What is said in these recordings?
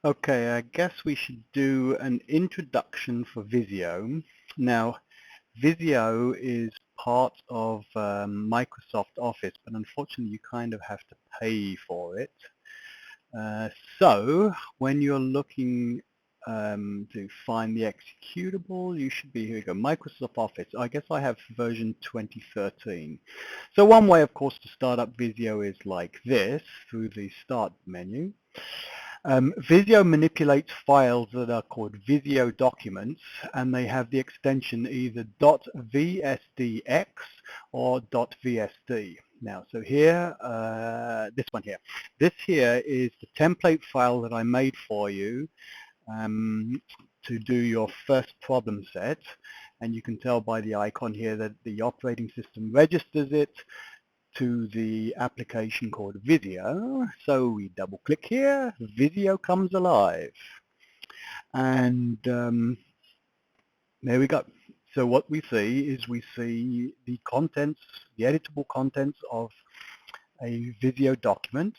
Okay, I guess we should do an introduction for Visio. Now, Visio is part of Microsoft Office, but unfortunately you kind of have to pay for it. So when you're looking to find the executable, you should be, here we go, Microsoft Office. I guess I have version 2013. So one way, of course, to start up Visio is like this, through the Start menu. Visio manipulates files that are called Visio documents, and they have the extension either .vsdx or .vsd. Now, so here, this one here. This here is the template file that I made for you to do your first problem set, and you can tell by the icon here that the operating system registers it to the application called Visio. So we double click here, Visio comes alive. And there we go. So what we see is we see the contents, the editable contents of a Visio document.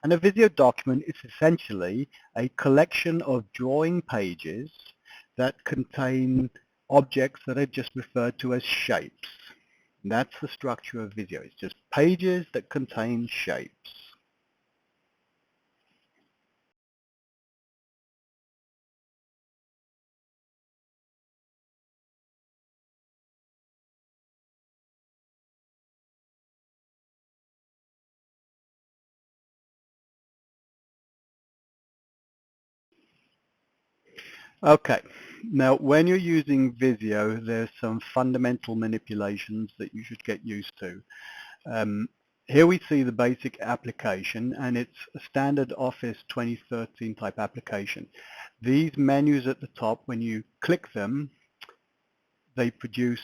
And a Visio document is essentially a collection of drawing pages that contain objects that are just referred to as shapes. That's the structure of Visio. It's just pages that contain shapes. Okay, now when you're using Visio, there's some fundamental manipulations that you should get used to. Here we see the basic application, and it's a standard Office 2013 type application. These menus at the top, when you click them, they produce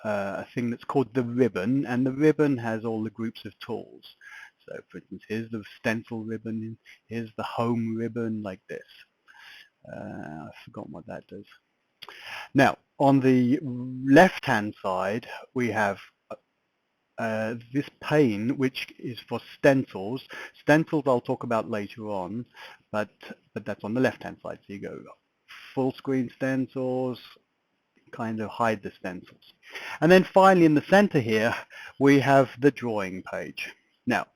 a thing that's called the ribbon, and the ribbon has all the groups of tools. So for instance, here's the stencil ribbon, here's the home ribbon, like this. I've forgotten what that does. Now, on the left-hand side, we have this pane, which is for stencils. Stencils I'll talk about later on, but that's on the left-hand side. So you go full screen stencils, kind of hide the stencils. And then finally in the center here, we have the drawing page. Now,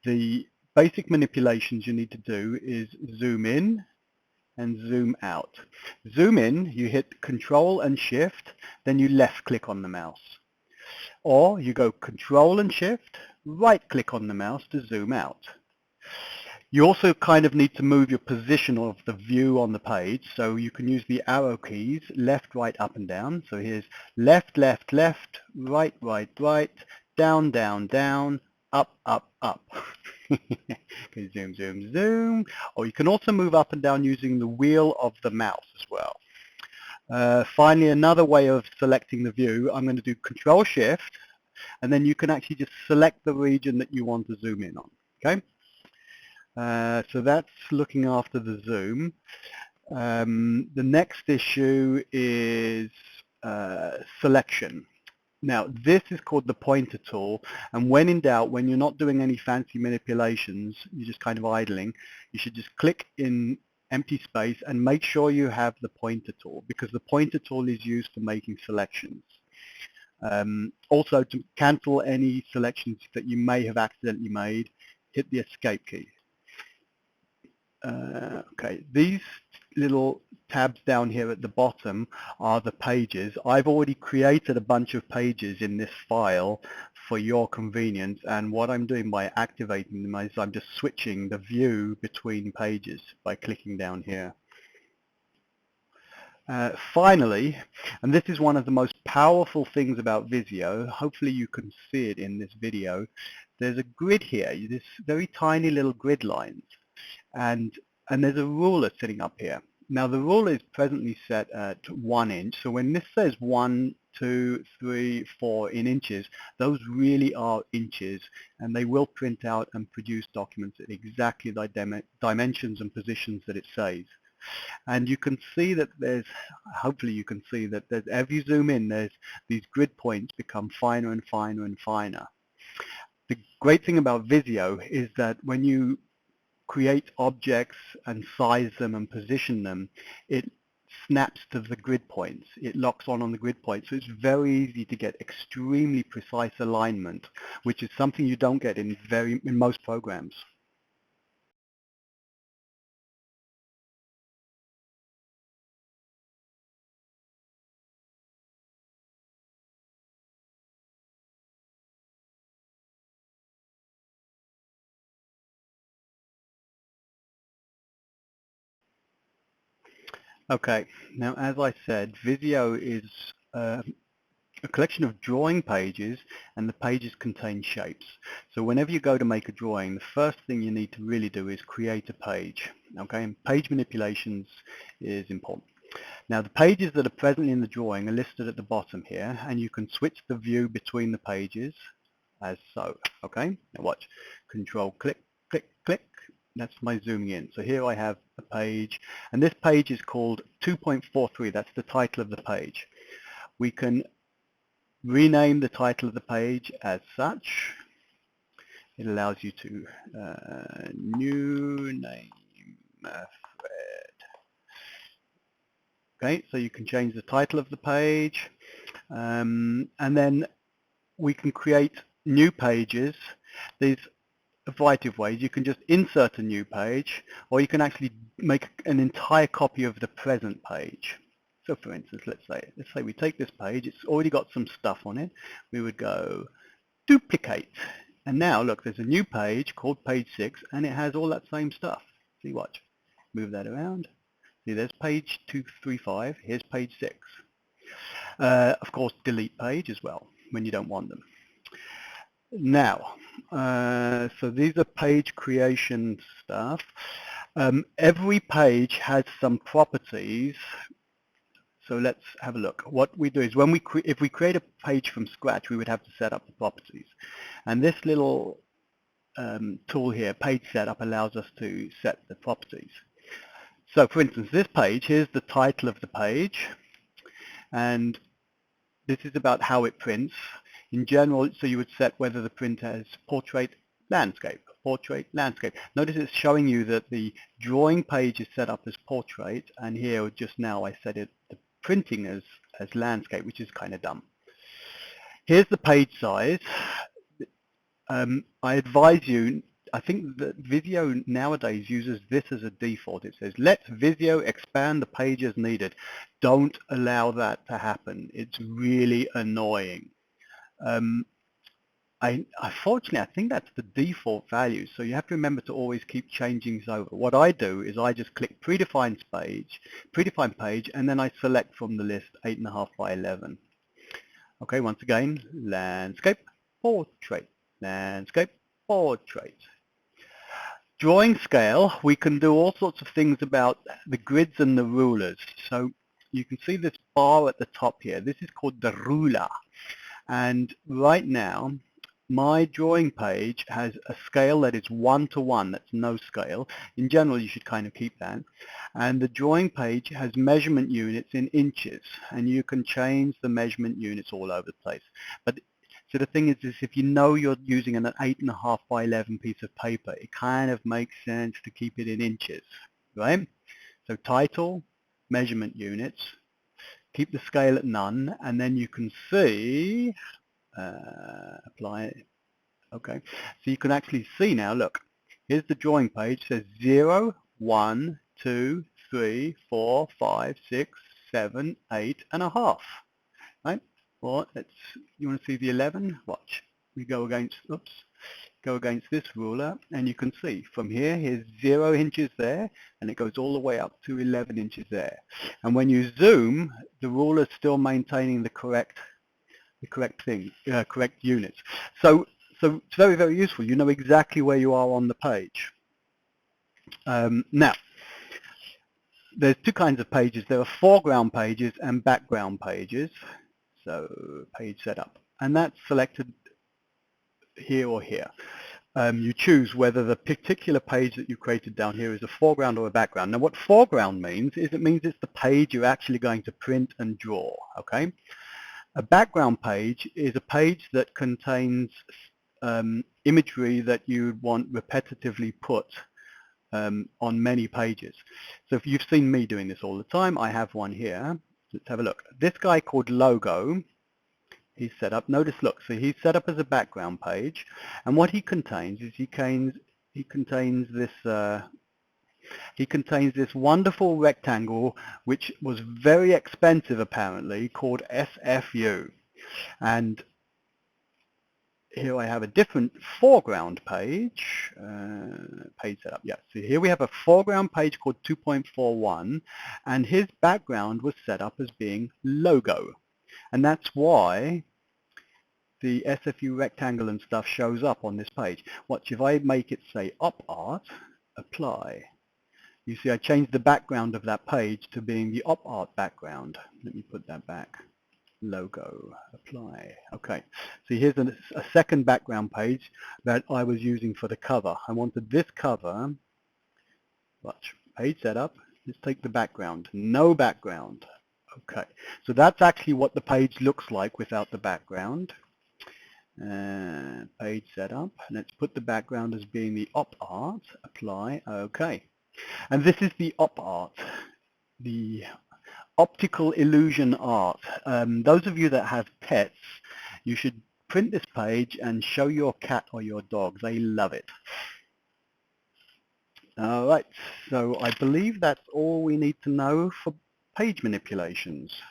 the basic manipulations you need to do is zoom in and zoom out. Zoom in, you hit Control and Shift, then you left click on the mouse. Or you go Control and Shift, right click on the mouse to zoom out. You also kind of need to move your position of the view on the page, so you can use the arrow keys, left, right, up and down. So here's left, left, left, right, right, right, down, down, down, up, up, up. Okay, zoom, zoom, zoom. Or you can also move up and down using the wheel of the mouse as well. Finally, another way of selecting the view, I'm going to do Control Shift, and then you can actually just select the region that you want to zoom in on. Okay. So that's looking after the zoom. The next issue is selection. Now, this is called the pointer tool, and when in doubt, when you're not doing any fancy manipulations, you're just kind of idling, you should just click in empty space and make sure you have the pointer tool, because the pointer tool is used for making selections. Also, to cancel any selections that you may have accidentally made, hit the escape key. Okay, these little tabs down here at the bottom are the pages. I've already created a bunch of pages in this file for your convenience, and what I'm doing by activating them is I'm just switching the view between pages by clicking down here. Finally, and this is one of the most powerful things about Visio, hopefully you can see it in this video, there's a grid here, this very tiny little grid lines. And there's a ruler sitting up here. Now the ruler is presently set at 1 inch, so when this says 1, 2, 3, 4 in inches, those really are inches, and they will print out and produce documents at exactly the dimensions and positions that it says. And you can see that there's, hopefully you can see that there's, as you zoom in, there's these grid points become finer and finer and finer. The great thing about Visio is that when you create objects and size them and position them, it snaps to the grid points. It locks on the grid points. So it's very easy to get extremely precise alignment, which is something you don't get in most programs. Okay, now as I said, Visio is a collection of drawing pages, and the pages contain shapes. So whenever you go to make a drawing, the first thing you need to really do is create a page. Okay, and page manipulations is important. Now the pages that are present in the drawing are listed at the bottom here, and you can switch the view between the pages as so. Okay, now watch. Control click, click, click. That's my zooming in. So here I have a page, and this page is called 2.43. That's the title of the page. We can rename the title of the page as such. It allows you to new name thread. Okay, so you can change the title of the page, and then we can create new pages. There's a variety of ways. You can just insert a new page, or you can actually make an entire copy of the present page. So for instance, let's say we take this page, it's already got some stuff on it. We would go duplicate, and now look, there's a new page called page 6, and it has all that same stuff. See, watch, move that around. See, there's page 235, here's page 6. Of course, delete page as well when you don't want them. Now, so these are page creation stuff. Every page has some properties. So let's have a look. What we do is if we create a page from scratch, we would have to set up the properties. And this little tool here, page setup, allows us to set the properties. So for instance, this page, here's the title of the page. And this is about how it prints. In general, so you would set whether the printer has portrait, landscape, portrait, landscape. Notice it's showing you that the drawing page is set up as portrait, and here just now I set it the printing as landscape, which is kind of dumb. Here's the page size. I advise you, I think that Visio nowadays uses this as a default. It says, let Visio expand the page as needed. Don't allow that to happen. It's really annoying. Unfortunately, I think that's the default value, so you have to remember to always keep changing this over. What I do is I just click predefined page, and then I select from the list 8.5 by 11. Okay, once again, landscape, portrait, landscape, portrait. Drawing scale, we can do all sorts of things about the grids and the rulers. So you can see this bar at the top here. This is called the ruler. And right now, my drawing page has a scale that is 1:1. That's no scale. In general, you should kind of keep that. And the drawing page has measurement units in inches, and you can change the measurement units all over the place. But so the thing is if you know you're using an 8.5 by 11 piece of paper, it kind of makes sense to keep it in inches, right? So title, measurement units, keep the scale at none, and then you can see, apply it. Okay, so you can actually see now, look, here's the drawing page. It says 0, 1, 2, 3, 4, 5, 6, 7, 8.5. Right? Or you want to see the 11? Watch. We go against, go against this ruler, and you can see from here, here's 0 inches there, and it goes all the way up to 11 inches there. And when you zoom, the ruler is still maintaining the correct units. So it's very, very useful. You know exactly where you are on the page. Now, there's two kinds of pages. There are foreground pages and background pages. So page setup, and that's selected here or here. You choose whether the particular page that you created down here is a foreground or a background. Now what foreground means is it means it's the page you're actually going to print and draw. Okay. A background page is a page that contains imagery that you want repetitively put on many pages. So if you've seen me doing this all the time, I have one here. Let's have a look. This guy called Logo, he's set up. Notice, look, so he's set up as a background page, and what he contains is he contains this wonderful rectangle, which was very expensive apparently, called SFU. And here I have a different foreground page, page setup. Yeah, so here we have a foreground page called 2.41, and his background was set up as being Logo. And that's why the SFU rectangle and stuff shows up on this page. Watch, if I make it say Op Art, apply. You see I changed the background of that page to being the Op Art background. Let me put that back. Logo, apply. Okay, so here's a second background page that I was using for the cover. I wanted this cover. Watch, page setup. Let's take the background. No background. Okay, so that's actually what the page looks like without the background. Page setup. Let's put the background as being the Op Art. Apply. Okay, and this is the Op Art, the optical illusion art. Those of you that have pets, you should print this page and show your cat or your dog. They love it. All right, so I believe that's all we need to know for page manipulations.